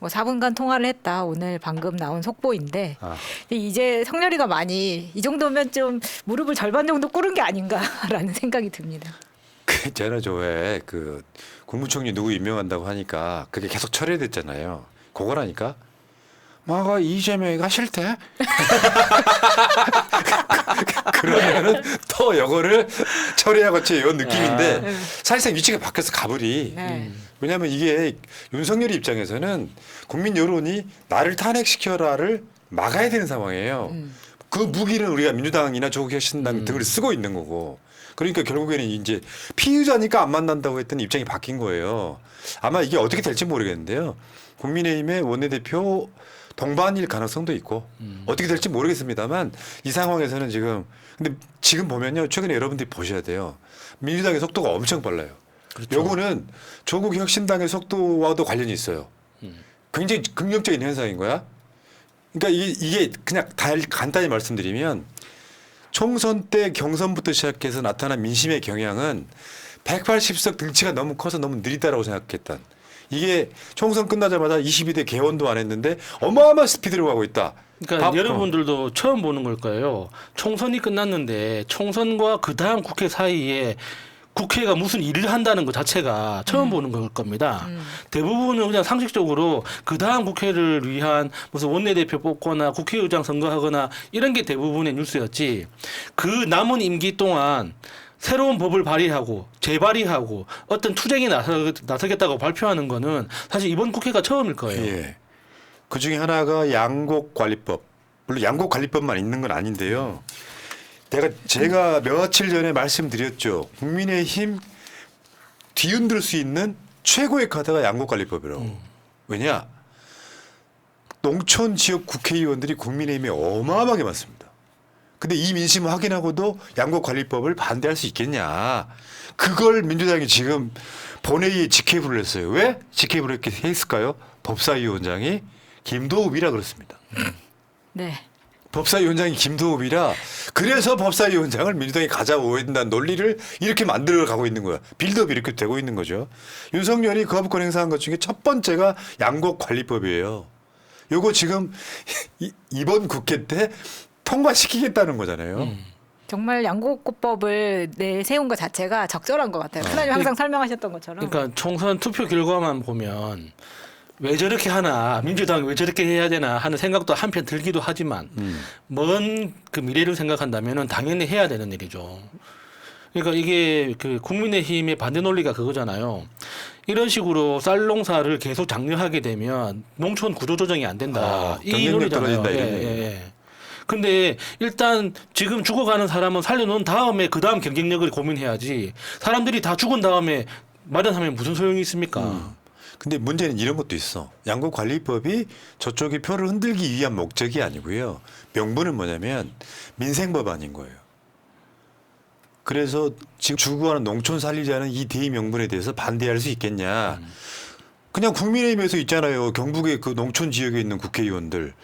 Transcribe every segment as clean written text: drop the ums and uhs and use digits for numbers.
뭐 4분간 통화를 했다. 오늘 방금 나온 속보인데 이제 성렬이가 많이 이 정도면 좀 무릎을 절반 정도 꿇은 게 아닌가라는 생각이 듭니다. 그 있잖아요. 저왜그 국무총리 누구 임명한다고 하니까 그게 계속 철회됐잖아요. 그거라니까. 뭐가 이재명이가 싫대. 그러면은 또 이거를 처리하겠지 이런 느낌인데 사실상 위치가 바뀌어서 가버리. 왜냐하면 이게 윤석열 입장에서는 국민 여론이 나를 탄핵시켜라를 막아야 되는 상황이에요. 그 무기를 우리가 민주당이나 조국혁신당 등을 쓰고 있는 거고. 그러니까 결국에는 이제 피의자니까 안 만난다고 했던 입장이 바뀐 거예요. 아마 이게 어떻게 될지 모르겠는데요. 국민의힘의 원내대표 동반일 가능성도 있고 어떻게 될지 모르겠습니다만 이 상황에서는 근데 지금 보면요. 최근에 여러분들이 보셔야 돼요. 민주당의 속도가 엄청 빨라요. 그렇죠. 요거는 조국 혁신당의 속도와도 관련이 있어요. 굉장히 긍정적인 현상인 거야. 그러니까 이게 그냥 간단히 말씀드리면 총선 때 경선부터 시작해서 나타난 민심의 경향은 180석 등치가 너무 커서 너무 느리다라고 생각했던 이게 총선 끝나자마자 22대 개원도 안 했는데 어마어마한 스피드로 가고 있다. 그러니까 여러분들도 처음 보는 걸 거예요. 총선이 끝났는데 총선과 그 다음 국회 사이에 국회가 무슨 일을 한다는 것 자체가 처음 보는 걸 겁니다. 대부분은 그냥 상식적으로 그 다음 국회를 위한 무슨 원내대표 뽑거나 국회의장 선거하거나 이런 게 대부분의 뉴스였지. 그 남은 임기 동안 새로운 법을 발의하고 재발의하고 어떤 투쟁에 나서겠다고 발표하는 거는 사실 이번 국회가 처음일 거예요. 예. 그 중에 하나가 양곡관리법. 물론 양곡관리법만 있는 건 아닌데요. 제가 며칠 전에 말씀드렸죠. 국민의힘 뒤흔들 수 있는 최고의 카드가 양곡관리법이라고. 왜냐? 농촌 지역 국회의원들이 국민의힘에 어마어마하게 많습니다. 근데 이 민심을 확인하고도 양곡관리법을 반대할 수 있겠냐. 그걸 민주당이 지금 본회의에 직회부를 했어요. 왜 직회부를 이렇게 했을까요? 법사위원장이 김도읍이라 그렇습니다. 네. 법사위원장이 김도읍이라 그래서 법사위원장을 민주당이 가져오야 된다는 논리를 이렇게 만들어 가고 있는 거야. 빌드업이 이렇게 되고 있는 거죠. 윤석열이 거부권 행사한 것 중에 첫 번째가 양곡관리법이에요. 요거 지금 이번 국회 때 통과시키겠다는 거잖아요. 정말 양곡법을 내세운 것 자체가 적절한 것 같아요. 하나님 항상 설명하셨던 것처럼. 그러니까 총선 투표 결과만 보면 왜 저렇게 하나, 민주당이 왜 저렇게 해야 되나 하는 생각도 한편 들기도 하지만 먼 그 미래를 생각한다면은 당연히 해야 되는 일이죠. 그러니까 이게 그 국민의힘의 반대 논리가 그거잖아요. 이런 식으로 쌀 농사를 계속 장려하게 되면 농촌 구조조정이 안 된다. 이 논리잖아요. 근데 일단 지금 죽어가는 사람은 살려놓은 다음에 그 다음 경쟁력을 고민해야지. 사람들이 다 죽은 다음에 마련하면 무슨 소용이 있습니까? 근데 문제는 이런 것도 있어. 양곡관리법이 저쪽의 표를 흔들기 위한 목적이 아니고요. 명분은 뭐냐면 민생법안인 거예요. 그래서 지금 죽어가는 농촌 살리자는 이 대의 명분에 대해서 반대할 수 있겠냐. 그냥 국민의힘에서 있잖아요. 경북의 그 농촌 지역에 있는 국회의원들.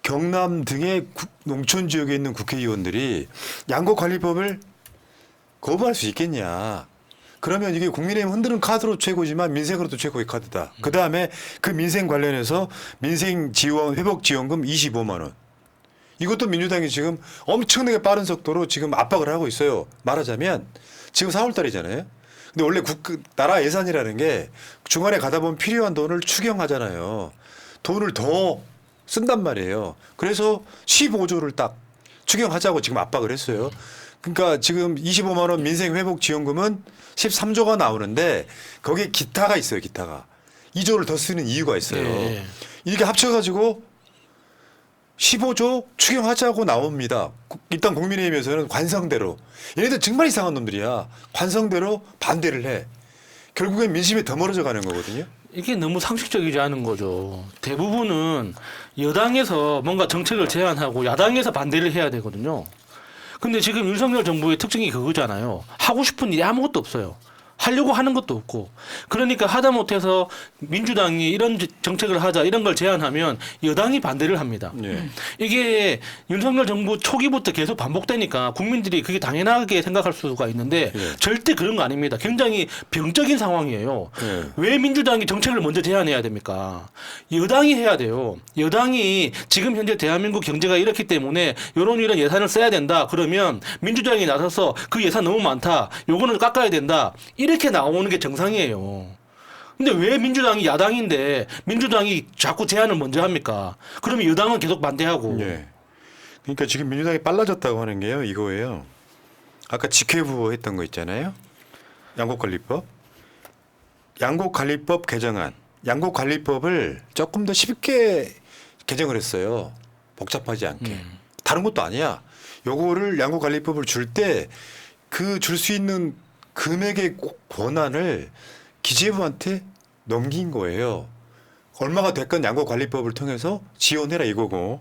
경남 등의 농촌 지역에 있는 국회의원들이 양곡관리법을 거부할 수 있겠냐. 그러면 이게 국민의힘 흔드는 카드로 최고지만 민생으로도 최고의 카드다. 그다음에 그 민생 관련해서 민생 지원 회복 지원금 25만 원. 이것도 민주당이 지금 엄청나게 빠른 속도로 지금 압박을 하고 있어요. 말하자면 지금 4월 달이잖아요. 근데 원래 나라 예산이라는 게 중간에 가다 보면 필요한 돈을 추경하잖아요. 돈을 더 쓴단 말이에요. 그래서 15조를 딱 추경하자고 지금 압박을 했어요. 그러니까 지금 25만 원 민생 회복 지원금은 13조가 나오는데 거기에 기타가 있어요. 기타가. 2조를 더 쓰는 이유가 있어요. 네. 이게 합쳐가지고 15조 추경하자고 나옵니다. 일단 국민의힘에서는 관성대로. 얘네들 정말 이상한 놈들이야. 관성대로 반대를 해. 결국엔 민심이 더 멀어져 가는 거거든요. 이게 너무 상식적이지 않은 거죠. 대부분은 여당에서 뭔가 정책을 제안하고 야당에서 반대를 해야 되거든요. 근데 지금 윤석열 정부의 특징이 그거잖아요. 하고 싶은 일이 아무것도 없어요. 하려고 하는 것도 없고 그러니까 하다 못해서 민주당이 이런 정책을 하자 이런 걸 제안하면 여당이 반대를 합니다. 예. 이게 윤석열 정부 초기부터 계속 반복되니까 국민들이 그게 당연하게 생각할 수가 있는데 예. 절대 그런 거 아닙니다. 굉장히 병적인 상황이에요. 예. 왜 민주당이 정책을 먼저 제안해야 됩니까? 여당이 해야 돼요. 여당이 지금 현재 대한민국 경제가 이렇기 때문에 이런 예산을 써야 된다. 그러면 민주당이 나서서 그 예산 너무 많다. 요거는 깎아야 된다. 이렇게 나오는 게 정상이에요. 근데 왜 민주당이 야당인데 민주당이 자꾸 제안을 먼저 합니까? 그러면 여당은 계속 반대하고. 예. 그러니까 지금 민주당이 빨라졌다고 하는 게요. 이거예요. 아까 직회부 했던 거 있잖아요. 양곡관리법. 양곡관리법 개정안. 양곡관리법을 조금 더 쉽게 개정을 했어요. 복잡하지 않게. 다른 것도 아니야. 요거를 양곡관리법을 줄 때 그 줄 수 있는 금액의 권한을 기재부한테 넘긴 거예요. 얼마가 됐건 양곡관리법을 통해서 지원해라 이거고.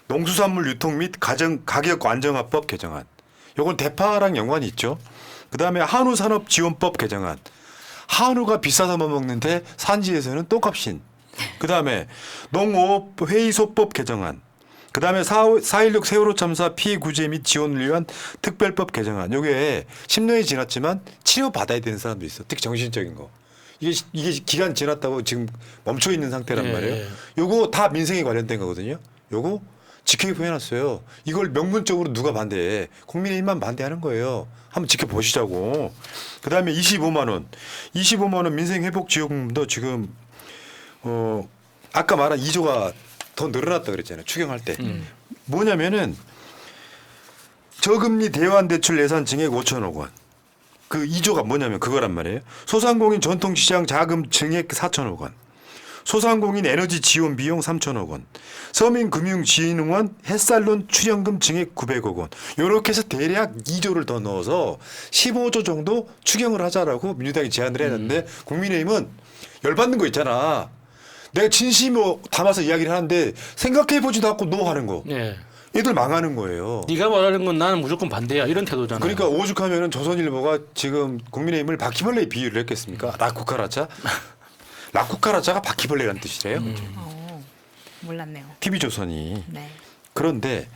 농수산물 유통 및 가격 안정화법 개정안. 요건 대파랑 연관이 있죠. 그다음에 한우산업지원법 개정안. 한우가 비싸서 못 먹는데 산지에서는 똥값인. 그다음에 농업회의소법 개정안. 그다음에 4.16 세월호 참사 피해 구제 및 지원을 위한 특별법 개정안. 요게 10년이 지났지만 치료받아야 되는 사람도 있어. 특히 정신적인 거. 이게 기간 지났다고 지금 멈춰 있는 상태란 말이에요. 요거 다 민생에 관련된 거거든요. 요거 직회부 해놨어요. 이걸 명문적으로 누가 반대해? 국민의힘만 반대하는 거예요. 한번 지켜보시자고. 그다음에 25만 원. 25만 원 민생회복지원금도 지금 아까 말한 2조가 더 늘어났다 그랬잖아요. 추경할 때. 뭐냐면은 저금리 대환대출 예산 증액 5천억 원. 그 2조가 뭐냐면 그거란 말이에요. 소상공인 전통시장 자금 증액 4천억 원. 소상공인 에너지 지원 비용 3천억 원. 서민금융진흥원 햇살론 출연금 증액 900억 원. 이렇게 해서 대략 2조를 더 넣어서 15조 정도 추경을 하자라고 민주당이 제안을 했는데 국민의힘은 열받는 거 있잖아. 내가 진심으로 담아서 이야기를 하는데 생각해보지도 않고 노 하는 거. 예. 얘들 망하는 거예요. 네가 말하는 건 나는 무조건 반대야 이런 태도잖아요. 그러니까 오죽하면은 조선일보가 지금 국민의힘을 바퀴벌레에 비유를 했겠습니까? 라쿠카라차? 라쿠카라차가 바퀴벌레라는 뜻이래요. 몰랐네요. TV조선이. 네. 그런데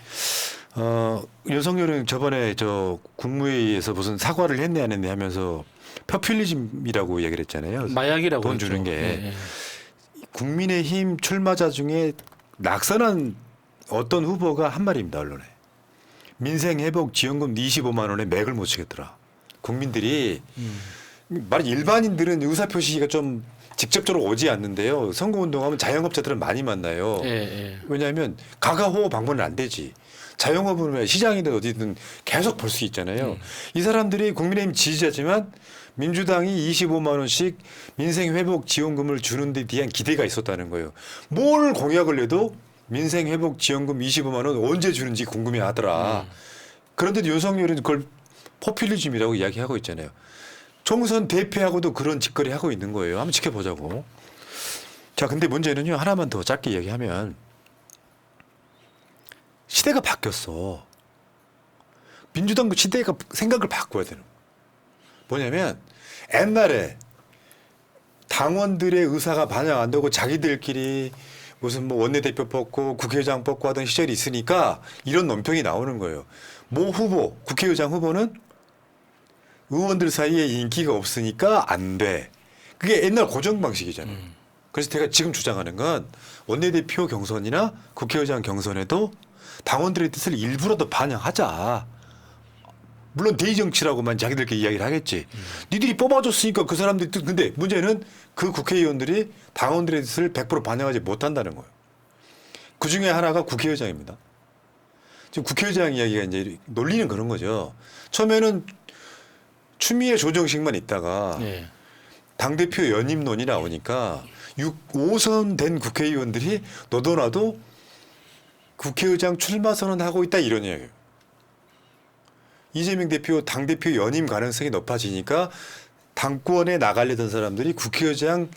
윤석열은 저번에 저 국무회의에서 무슨 사과를 했네 안 했네 하면서 포퓰리즘이라고 얘기를 했잖아요. 마약이라고 돈 했죠. 주는 게. 예, 예. 국민의힘 출마자 중에 낙선한 어떤 후보가 한 말입니다. 언론에. 민생회복지원금 25만 원에 맥을 못 치겠더라. 국민들이 말이 일반인들은 의사표시가 좀 직접적으로 오지 않는데요. 선거운동하면 자영업자들은 많이 만나요. 예, 예. 왜냐하면 가가호호 방문은 안 되지. 자영업은 시장이든 어디든 계속 볼 수 있잖아요. 이 사람들이 국민의힘 지지자지만 민주당이 25만 원씩 민생회복지원금을 주는 데 대한 기대가 있었다는 거예요. 뭘 공약을 내도 민생회복지원금 25만 원 언제 주는지 궁금해하더라. 그런데 윤석열은 그걸 포퓰리즘이라고 이야기하고 있잖아요. 총선 대표하고도 그런 짓거리 하고 있는 거예요. 한번 지켜보자고. 자, 근데 문제는요. 하나만 더 짧게 이야기하면 시대가 바뀌었어. 민주당도 시대가 생각을 바꿔야 되는 거예요. 뭐냐면 옛날에 당원들의 의사가 반영 안 되고 자기들끼리 무슨 뭐 원내대표 뽑고 국회의장 뽑고 하던 시절이 있으니까 이런 논평이 나오는 거예요. 모 후보, 국회의장 후보는 의원들 사이에 인기가 없으니까 안 돼. 그게 옛날 고정 방식이잖아요. 그래서 제가 지금 주장하는 건 원내대표 경선이나 국회의장 경선에도 당원들의 뜻을 일부라도 반영하자. 물론 대의 정치라고만 자기들끼리 이야기를 하겠지. 니들이 뽑아줬으니까 그 사람들이 뜻. 근데 문제는 그 국회의원들이 당원들의 뜻을 100% 반영하지 못한다는 거예요. 그 중에 하나가 국회의장입니다. 지금 국회의장 이야기가 이제 논리는 그런 거죠. 처음에는 추미애 조정식만 있다가 예. 당대표 연임론이 나오니까 5선 된 국회의원들이 너도 나도 국회의장 출마 선언하고 있다 이런 이야기예요. 이재명 대표 당대표 연임 가능성이 높아지니까 당권에 나가려던 사람들이 국회의장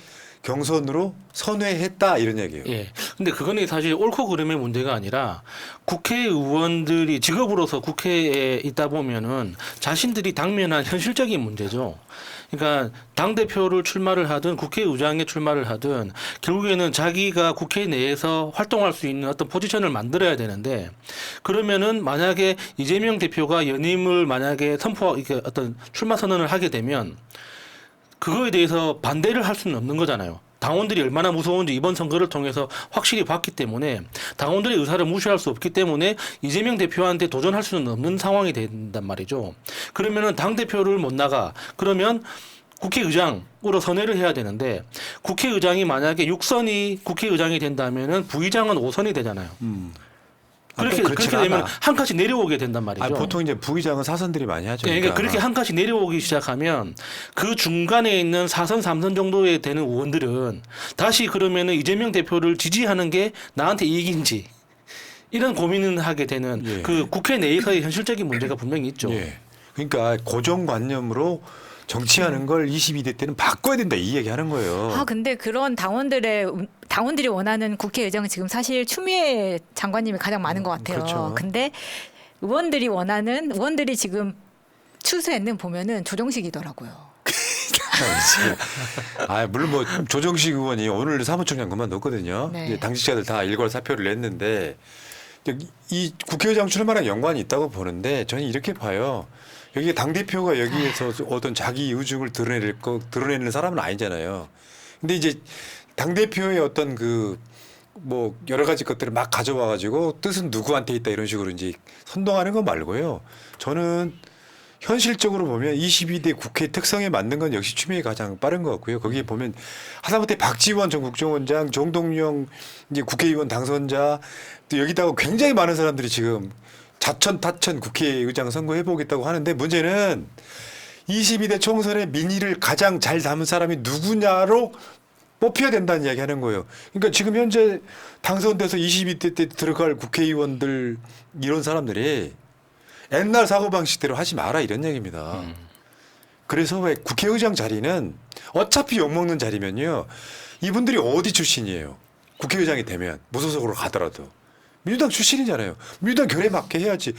경선으로 선회했다 이런 얘기예요. 예. 근데 그거는 사실 옳고 그름의 문제가 아니라 국회의원들이 직업으로서 국회에 있다 보면은 자신들이 당면한 현실적인 문제죠. 그러니까 당 대표를 출마를 하든 국회의장에 출마를 하든 결국에는 자기가 국회 내에서 활동할 수 있는 어떤 포지션을 만들어야 되는데 그러면은 만약에 이재명 대표가 연임을 만약에 이렇게 어떤 출마 선언을 하게 되면 그거에 대해서 반대를 할 수는 없는 거잖아요. 당원들이 얼마나 무서운지 이번 선거를 통해서 확실히 봤기 때문에 당원들의 의사를 무시할 수 없기 때문에 이재명 대표한테 도전할 수는 없는 상황이 된단 말이죠. 그러면은 당 대표를 못 나가. 그러면 국회의장으로 선회를 해야 되는데 국회의장이 만약에 6선이 국회의장이 된다면은 부의장은 5선이 되잖아요. 그렇게 되면 한 칸씩 내려오게 된단 말이죠. 보통 이제 부의장은 사선들이 많이 하죠. 네, 그러니까 그렇게 한 칸씩 내려오기 시작하면 그 중간에 있는 4선, 3선 정도에 되는 의원들은 다시 그러면은 이재명 대표를 지지하는 게 나한테 이익인지 이런 고민을 하게 되는 예. 그 국회 내에서의 현실적인 문제가 분명히 있죠. 예. 그러니까 고정관념으로 정치하는 걸 22대 때는 바꿔야 된다 이 얘기하는 거예요. 근데 그런 당원들이 원하는 국회의장은 지금 사실 추미애 장관님이 가장 많은 것 같아요. 그렇죠. 근데 의원들이 지금 추세는 보면은 조정식이더라고요. 물론 뭐 조정식 의원이 오늘 사무총장 그만뒀거든요. 네. 이제 당직자들 다 일괄 사표를 냈는데 이 국회의장 출마랑 연관이 있다고 보는데 저는 이렇게 봐요. 여기 당 대표가 여기에서 어떤 자기 의중을 드러내는 사람은 아니잖아요. 근데 이제 당 대표의 어떤 뭐 여러 가지 것들을 막 가져와 가지고 뜻은 누구한테 있다 이런 식으로 이제 선동하는 거 말고요. 저는 현실적으로 보면 22대 국회 특성에 맞는 건 역시 추미애가 가장 빠른 것 같고요. 거기에 보면 하다못해 박지원 전 국정원장, 정동영 이제 국회의원 당선자 또 여기다가 굉장히 많은 사람들이 지금 자천 타천 국회의장 선거해 보겠다고 하는데 문제는 22대 총선의 민의를 가장 잘 담은 사람이 누구냐로 뽑혀야 된다는 이야기 하는 거예요. 그러니까 지금 현재 당선돼서 22대 때 들어갈 국회의원들 이런 사람들이 옛날 사고방식대로 하지 마라 이런 얘기입니다. 그래서 왜 국회의장 자리는 어차피 욕먹는 자리면요. 이분들이 어디 출신이에요. 국회의장이 되면 무소속으로 가더라도. 민주당 출신이잖아요. 민주당 결에 맞게 해야지.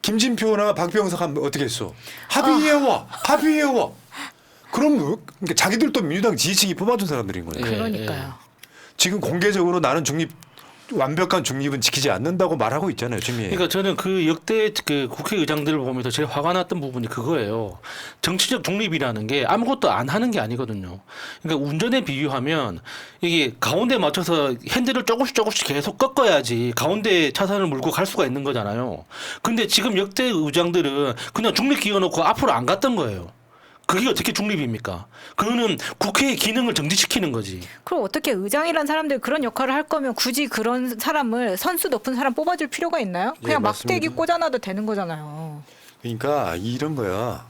김진표나 박병석 하면 어떻게 했어? 합의해와. 그럼 그러니까 자기들도 민주당 지지층이 뽑아준 사람들인 거예요. 그러니까요. 지금 공개적으로 나는 완벽한 중립은 지키지 않는다고 말하고 있잖아요, 주미애. 그러니까 저는 그 역대 그 국회의장들을 보면서 제일 화가 났던 부분이 그거예요. 정치적 중립이라는 게 아무것도 안 하는 게 아니거든요. 그러니까 운전에 비유하면 이게 가운데 맞춰서 핸들을 조금씩 계속 꺾어야지 가운데 차선을 몰고 갈 수가 있는 거잖아요. 근데 지금 역대 의장들은 그냥 중립 기어놓고 앞으로 안 갔던 거예요. 그게 어떻게 중립입니까? 그거는 국회의 기능을 정지시키는 거지. 그럼 어떻게 의장이란 사람들 그런 역할을 할 거면 굳이 그런 사람을 선수 높은 사람 뽑아줄 필요가 있나요? 그냥 막대기 꽂아놔도 되는 거잖아요. 그러니까 이런 거야.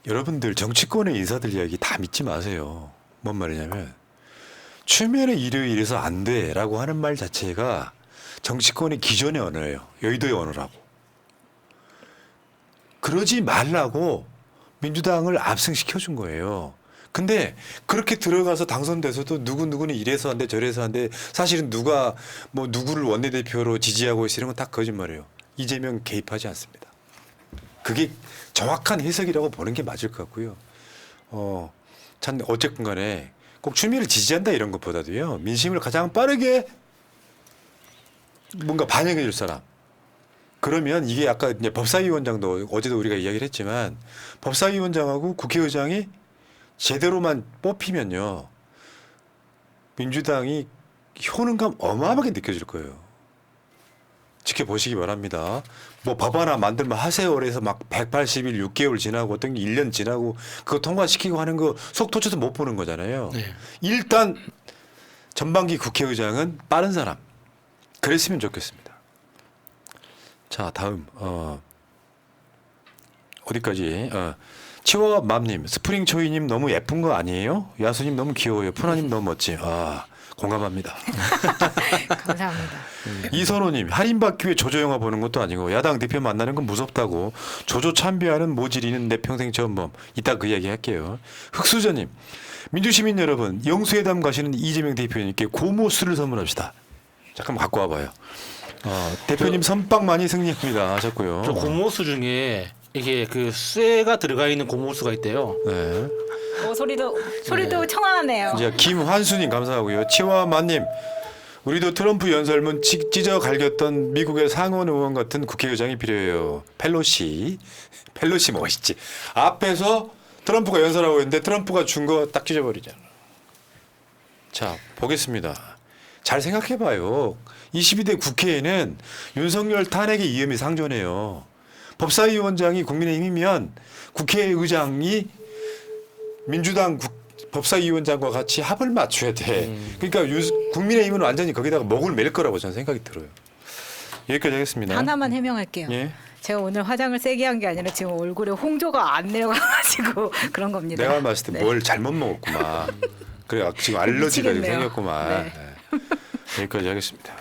여러분들 정치권의 인사들 이야기 다 믿지 마세요. 뭔 말이냐면 추미애는 이래서 안 돼라고 하는 말 자체가 정치권의 기존의 언어예요. 여의도의 언어라고. 그러지 말라고 민주당을 압승시켜 준 거예요. 근데 그렇게 들어가서 당선돼서도 누구는 이래서 한데 저래서 한데 사실은 누가 뭐 누구를 원내대표로 지지하고 있으는 건 다 거짓말이에요. 이재명 개입하지 않습니다. 그게 정확한 해석이라고 보는 게 맞을 것 같고요. 참 어쨌든 간에 꼭 추미애를 지지한다 이런 것보다도요. 민심을 가장 빠르게 뭔가 반영해 줄 사람. 그러면 이게 아까 이제 법사위원장도 어제도 우리가 이야기를 했지만 법사위원장하고 국회의장이 제대로만 뽑히면요. 민주당이 효능감 어마어마하게 느껴질 거예요. 지켜보시기 바랍니다. 뭐 법 하나 만들면 하세요래서 막 180일 6개월 지나고 어떤 게 1년 지나고 그거 통과시키고 하는 거 속 터져서 못 보는 거잖아요. 네. 일단 전반기 국회의장은 빠른 사람. 그랬으면 좋겠습니다. 자, 다음 어디까지? 치와와 맘님, 스프링 초이님 너무 예쁜 거 아니에요? 야수님 너무 귀여워요. 푸나님 너무 멋지. 공감합니다. 감사합니다. 이선호님, 할인받기 위해 조조 영화 보는 것도 아니고 야당 대표 만나는 건 무섭다고 조조 참배하는 모질이는 내 평생 처음 봄. 이따 그 이야기 할게요. 흑수저님, 민주시민 여러분, 영수회담 가시는 이재명 대표님께 고모수를 선물합시다. 잠깐만 갖고 와봐요. 대표님 선빵 많이 승리합니다 하셨고요. 저 고모수 중에 이게 그 쇠가 들어가 있는 고무수가 있대요. 네. 소리도 청아하네요. 이제 김환수님 감사하고요. 치와마님, 우리도 트럼프 연설문 찢어 갈겼던 미국의 상원 의원 같은 국회의장이 필요해요. 펠로시 멋있지. 앞에서 트럼프가 연설하고 있는데 트럼프가 준 거 딱 찢어버리잖아. 자, 보겠습니다. 잘 생각해봐요. 22대 국회에는 윤석열 탄핵의 위험이 상존해요. 법사위원장이 국민의힘이면 국회의장이 민주당 법사위원장과 같이 합을 맞춰야 돼. 그러니까 국민의힘은 완전히 거기다가 목을 맬 거라고 저는 생각이 들어요. 여기까지 하겠습니다. 하나만 해명할게요. 예. 제가 오늘 화장을 세게 한 게 아니라 지금 얼굴에 홍조가 안 내려가가지고 그런 겁니다. 내가 봤을 때 뭘 잘못 먹었구만. 그래 지금 알러지가 미치겠네요. 생겼구만. 네. 네. 여기까지 하겠습니다.